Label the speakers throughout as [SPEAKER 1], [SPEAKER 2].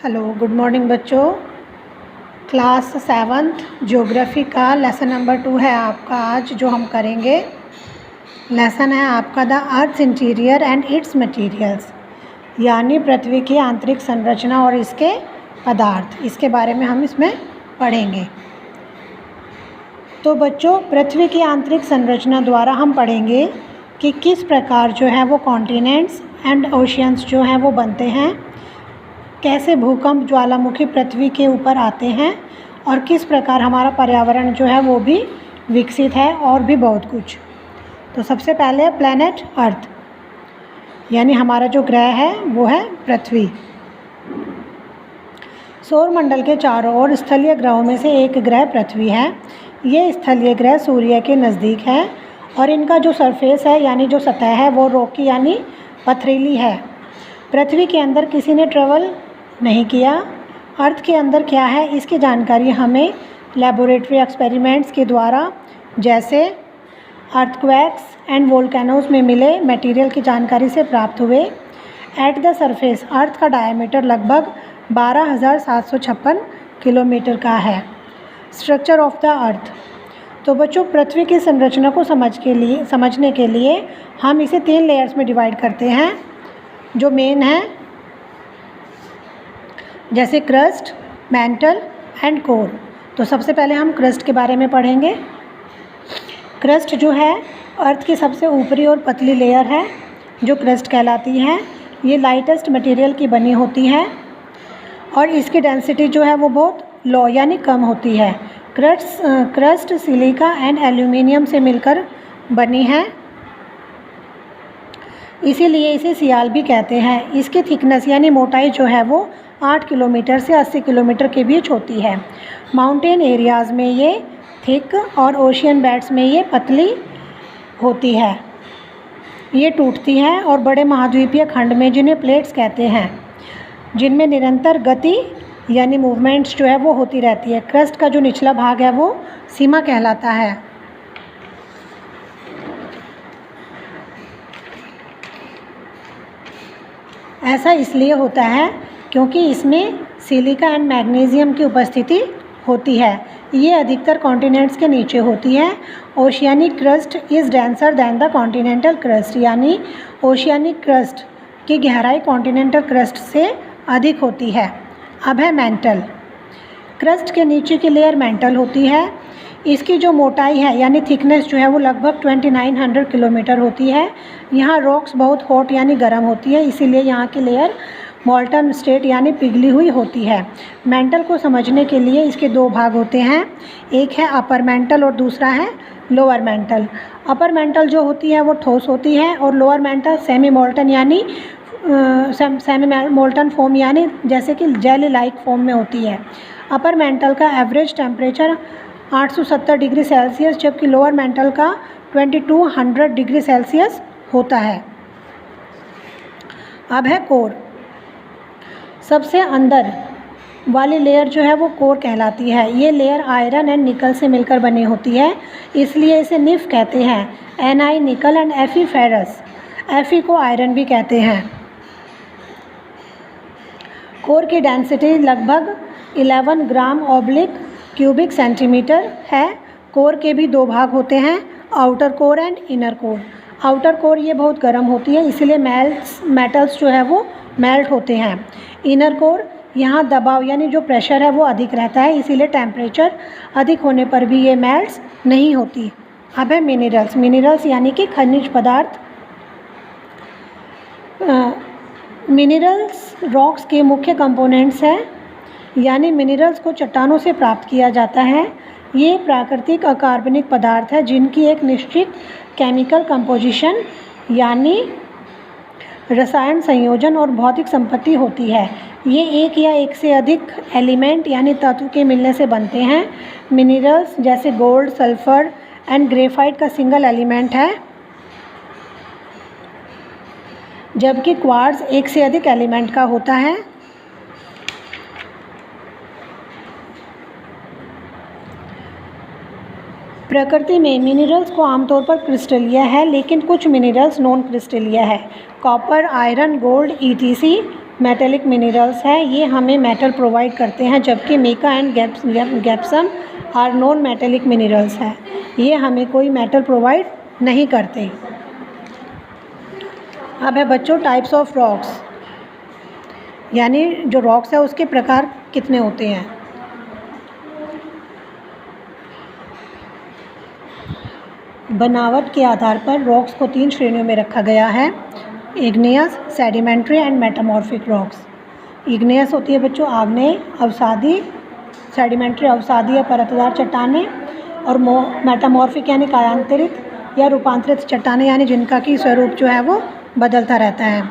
[SPEAKER 1] Hello good morning बच्चों। Class 7th geography का lesson number 2 है आपका आज जो हम करेंगे। लेसन है आपका the earth interior and it's materials, यानी पृथ्वी की आंतरिक संरचना और इसके पदार्थ, इसके बारे में हम इसमें पढ़ेंगे। तो बच्चों, पृथ्वी की आंतरिक संरचना द्वारा हम पढ़ेंगे कि किस प्रकार जो है वो कॉन्टिनेंट्स एंड ओशियंस जो हैं वो बनते हैं, कैसे भूकंप ज्वालामुखी पृथ्वी के ऊपर आते हैं और किस प्रकार हमारा पर्यावरण जो है वो भी विकसित है, और भी बहुत कुछ। तो सबसे पहले प्लैनेट अर्थ, यानी हमारा जो ग्रह है वो है पृथ्वी। सौरमंडल के चारों ओर स्थलीय ग्रहों में से एक ग्रह पृथ्वी है। ये स्थलीय ग्रह सूर्य के नज़दीक है और इनका जो सरफेस है यानी जो सतह है वो रॉकी यानी पथरीली है। पृथ्वी के अंदर किसी ने ट्रेवल नहीं किया। अर्थ के अंदर क्या है इसकी जानकारी हमें लेबोरेटरी एक्सपेरिमेंट्स के द्वारा, जैसे अर्थक्वेक्स एंड वोल्केनोज में मिले मटेरियल की जानकारी से प्राप्त हुए। एट द सरफेस अर्थ का डायमीटर लगभग 12,756 किलोमीटर का है। Structure of the earth. तो बच्चों, पृथ्वी की संरचना को समझने के लिए हम इसे 3 लेयर्स में डिवाइड करते हैं जो मेन है, जैसे क्रस्ट, मैंटल एंड कोर। तो सबसे पहले हम क्रस्ट के बारे में पढ़ेंगे। क्रस्ट जो है अर्थ की सबसे ऊपरी और पतली लेयर है जो क्रस्ट कहलाती है। ये लाइटेस्ट मटेरियल की बनी होती है और इसकी डेंसिटी जो है वो बहुत लो यानी कम होती है। क्रस्ट सिलिका एंड एल्यूमिनियम से मिलकर बनी है, इसीलिए इसे सियाल भी कहते हैं। इसकी थिकनेस यानी मोटाई जो है वो 8 किलोमीटर से 80 किलोमीटर के बीच होती है। माउंटेन एरियाज़ में ये थिक और ओशियन बेड्स में ये पतली होती है। ये टूटती हैं और बड़े महाद्वीपीय खंड में, जिन्हें प्लेट्स कहते हैं, जिनमें निरंतर गति यानी मूवमेंट्स जो है वो होती रहती है। क्रस्ट का जो निचला भाग है वो सीमा कहलाता है। ऐसा इसलिए होता है क्योंकि इसमें सिलिका एंड मैग्नीशियम की उपस्थिति होती है। ये अधिकतर कॉन्टिनेंट्स के नीचे होती है। Oceanic crust is denser than the continental crust, यानी ओशियानिक क्रस्ट की गहराई कॉन्टिनेंटल क्रस्ट से अधिक होती है। अब है मैंटल। क्रस्ट के नीचे की लेयर मैंटल होती है। इसकी जो मोटाई है यानी थिकनेस जो है वो लगभग 2900 किलोमीटर होती है। यहाँ रॉक्स बहुत हॉट यानी गर्म होती है, इसीलिए यहाँ की लेयर मॉल्टन स्टेट यानी पिघली हुई होती है। मैंटल को समझने के लिए इसके 2 भाग होते हैं, एक है अपर मैंटल और दूसरा है लोअर मैंटल। अपर मैंटल जो होती है वो ठोस होती है और लोअर मैंटल सेमी मॉल्टन यानी सेमी मोल्टन फॉर्म यानी जैसे कि जेली लाइक फॉर्म में होती है। अपर मैंटल का एवरेज टेम्परेचर 870 डिग्री सेल्सियस जबकि लोअर मैंटल का 2200 डिग्री सेल्सियस होता है। अब है कोर। सबसे अंदर वाली लेयर जो है वो कोर कहलाती है। ये लेयर आयरन एंड निकल से मिलकर बनी होती है, इसलिए इसे निफ कहते हैं। Ni निकल एंड Fe फेरस। Fe को आयरन भी कहते हैं। कोर की डेंसिटी लगभग 11 ग्राम क्यूबिक सेंटीमीटर है। कोर के भी 2 भाग होते हैं, outer core and inner core. Outer core ये बहुत गर्म होती है, इसीलिए मेटल्स जो है वो मेल्ट होते हैं। इनर कोर, यहाँ दबाव यानी जो प्रेशर है वो अधिक रहता है, इसीलिए टेम्परेचर अधिक होने पर भी ये मेल्ट्स नहीं होती। अब है मिनरल्स। मिनरल्स यानी कि खनिज पदार्थ। मिनरल्स रॉक्स के मुख्य कंपोनेंट्स हैं, यानी मिनरल्स को चट्टानों से प्राप्त किया जाता है। ये प्राकृतिक अकार्बनिक पदार्थ है जिनकी एक निश्चित केमिकल कंपोजिशन यानी रसायन संयोजन और भौतिक संपत्ति होती है। ये एक या एक से अधिक एलिमेंट यानी तत्व के मिलने से बनते हैं। मिनरल्स जैसे गोल्ड, सल्फर एंड ग्रेफाइट का सिंगल एलिमेंट है, जबकि क्वार्ट्ज एक से अधिक एलिमेंट का होता है। प्रकृति में मिनरल्स को आमतौर पर क्रिस्टलीय है, लेकिन कुछ मिनरल्स नॉन क्रिस्टलीय है। Copper, iron, gold, ETC metallic minerals है, ये हमें मेटल प्रोवाइड करते हैं, जबकि mica and gypsum are non metallic minerals है, ये हमें कोई मेटल प्रोवाइड नहीं करते। अब है बच्चों टाइप्स ऑफ रॉक्स, यानी जो रॉक्स है उसके प्रकार कितने होते हैं। बनावट के आधार पर रॉक्स को 3 श्रेणियों में रखा गया है, igneous, sedimentary and metamorphic rocks. Igneous होती है बच्चों आग्नेय, अवसादी, सेडिमेंट्री अवसादी या परतदार चट्टानें, और मेटामॉर्फिक यानी कायांतरित या रूपांतरित चट्टानें, यानी जिनका की स्वरूप जो है वो बदलता रहता है।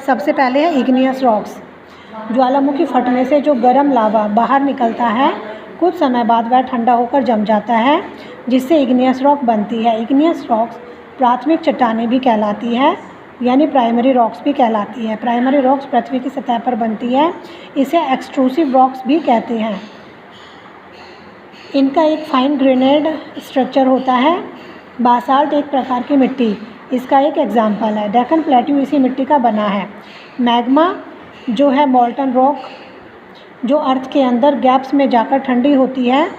[SPEAKER 1] सबसे पहले है इग्नियस रॉक्स। ज्वालामुखी फटने से जो गर्म लावा बाहर निकलता है, कुछ समय बाद वह ठंडा होकर जम जाता है, जिससे इग्नियस रॉक बनती है। इग्नियस रॉक्स प्राथमिक चट्टानें भी कहलाती है, यानी प्राइमरी रॉक्स भी कहलाती है। प्राइमरी रॉक्स पृथ्वी की सतह पर बनती है, इसे एक्सट्रूसिव रॉक्स भी कहते हैं। इनका एक फाइन ग्रेनेड स्ट्रक्चर होता है। बासाल्ट एक प्रकार की मिट्टी इसका एक एग्जाम्पल है। डेक्कन प्लेट्यू इसी मिट्टी का बना है। मैग्मा जो है मॉल्टन रॉक, जो अर्थ के अंदर गैप्स में जाकर ठंडी होती है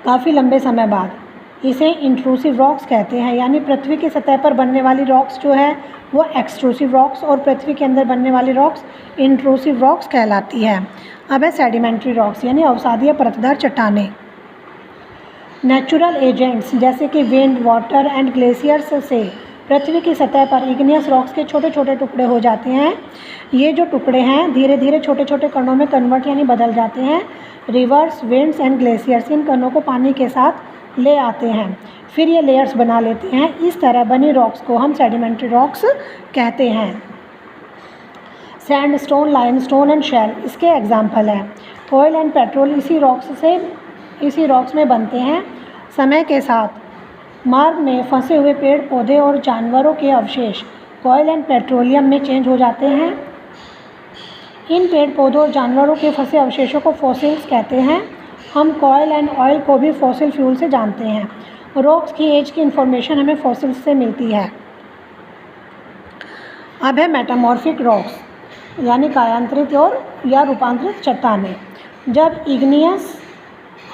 [SPEAKER 1] काफ़ी लंबे समय बाद, इसे इंट्रूसिव रॉक्स कहते हैं। यानी पृथ्वी की सतह पर बनने वाली रॉक्स जो है वो एक्सट्रूसिव रॉक्स, और पृथ्वी के अंदर बनने वाली रॉक्स इंट्रूसिव रॉक्स कहलाती है। अब है सेडिमेंट्री रॉक्स, यानी अवसादी परतदार चट्टानें। नेचुरल एजेंट्स जैसे कि विंड, वाटर एंड ग्लेशियर्स से पृथ्वी की सतह पर इग्नियस रॉक्स के छोटे छोटे टुकड़े हो जाते हैं। ये जो टुकड़े हैं धीरे धीरे छोटे छोटे कणों में कन्वर्ट यानी बदल जाते हैं। रिवर्स, विंड्स एंड ग्लेशियर्स इन कणों को पानी के साथ ले आते हैं, फिर ये लेयर्स बना लेते हैं। इस तरह बनी रॉक्स को हम सेडिमेंट्री रॉक्स कहते हैं। सैंडस्टोन, लाइमस्टोन एंड शेल इसके एग्जाम्पल हैं। ऑयल एंड पेट्रोल इसी रॉक्स में बनते हैं। समय के साथ मार्ग में फंसे हुए पेड़ पौधे और जानवरों के अवशेष ऑयल एंड पेट्रोलियम में चेंज हो जाते हैं। इन पेड़ पौधों और जानवरों के फंसे अवशेषों को फॉसिल्स कहते हैं। हम कॉयल एंड ऑयल को भी फॉसिल फ्यूल से जानते हैं। रॉक्स की एज की इंफॉर्मेशन हमें फॉसिल्स से मिलती है। अब है मेटामॉर्फिक रॉक्स, यानी कायांतरित और या रूपांतरित चट्टानें। जब इग्नियस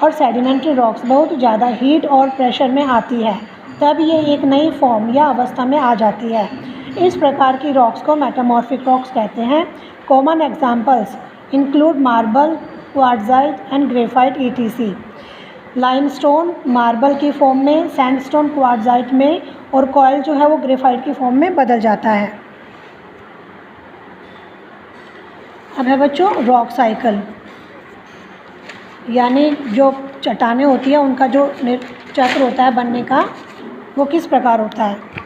[SPEAKER 1] और सेडिमेंट्री रॉक्स बहुत ज़्यादा हीट और प्रेशर में आती है, तब ये एक नई फॉर्म या अवस्था में आ जाती है। इस प्रकार की रॉक्स को मेटामॉर्फिक रॉक्स कहते हैं। Common examples include marble, quartzite and graphite etc. Limestone marble की फॉर्म में, सैंडस्टोन क्वार्ट्जाइट में, और कॉयल जो है वो ग्रेफाइट की फॉर्म में बदल जाता है। अब है बच्चों रॉक साइकिल, यानी जो चट्टानें होती है उनका जो चक्र होता है बनने का वो किस प्रकार होता है।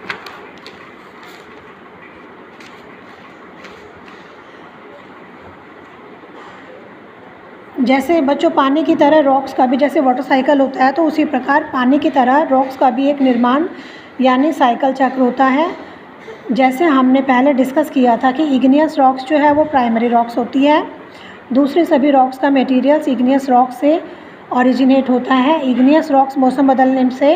[SPEAKER 1] जैसे बच्चों पानी की तरह रॉक्स का भी जैसे वाटर साइकिल होता है, तो उसी प्रकार पानी की तरह रॉक्स का भी एक निर्माण यानी साइकिल चक्र होता है। जैसे हमने पहले डिस्कस किया था कि इग्नियस रॉक्स जो है वो प्राइमरी रॉक्स होती है। दूसरे सभी रॉक्स का मटेरियल्स इग्नियस रॉक्स से ओरिजिनेट होता है। इग्नियस रॉक्स मौसम बदलने से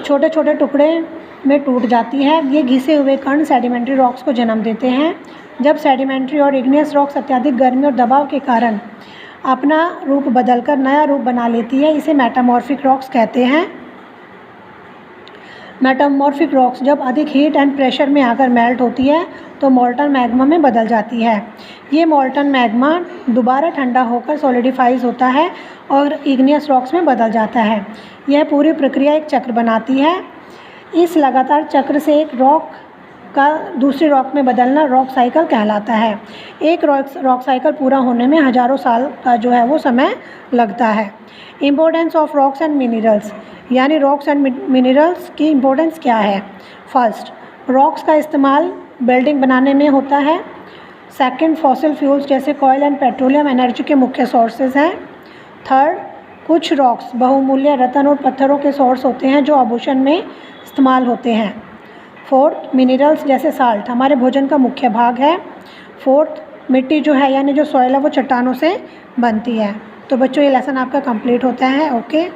[SPEAKER 1] छोटे छोटे टुकड़े में टूट जाती है। ये घिसे हुए कण सेडिमेंट्री रॉक्स को जन्म देते हैं। जब सेडिमेंट्री और इग्नियस रॉक्स अत्यधिक गर्मी और दबाव के कारण अपना रूप बदलकर नया रूप बना लेती है, इसे मेटामॉर्फिक रॉक्स कहते हैं। मेटामॉर्फिक रॉक्स जब अधिक हीट एंड प्रेशर में आकर मेल्ट होती है तो मोल्टन मैग्मा में बदल जाती है। ये मोल्टन मैग्मा दोबारा ठंडा होकर सॉलिडिफाइज होता है और इग्नियस रॉक्स में बदल जाता है। यह पूरी प्रक्रिया एक चक्र बनाती है। इस लगातार चक्र से एक रॉक का दूसरी रॉक में बदलना रॉक साइकिल कहलाता है। एक रॉक साइकिल पूरा होने में हज़ारों साल का जो है वो समय लगता है। Importance of rocks and minerals, यानी रॉक्स एंड मिनरल्स की इम्पोर्टेंस क्या है। फर्स्ट, रॉक्स का इस्तेमाल बिल्डिंग बनाने में होता है। सेकंड, फॉसिल फ्यूल्स जैसे कोयल एंड पेट्रोलियम एनर्जी के मुख्य सोर्सेज हैं। थर्ड, कुछ रॉक्स बहुमूल्य रत्न और पत्थरों के सोर्स होते हैं जो आभूषण में इस्तेमाल होते हैं। फोर्थ, मिनरल्स जैसे साल्ट हमारे भोजन का मुख्य भाग है। फोर्थ, मिट्टी जो है यानी जो सॉइल है वो चट्टानों से बनती है। तो बच्चों ये लेसन आपका कंप्लीट होता है। ओके।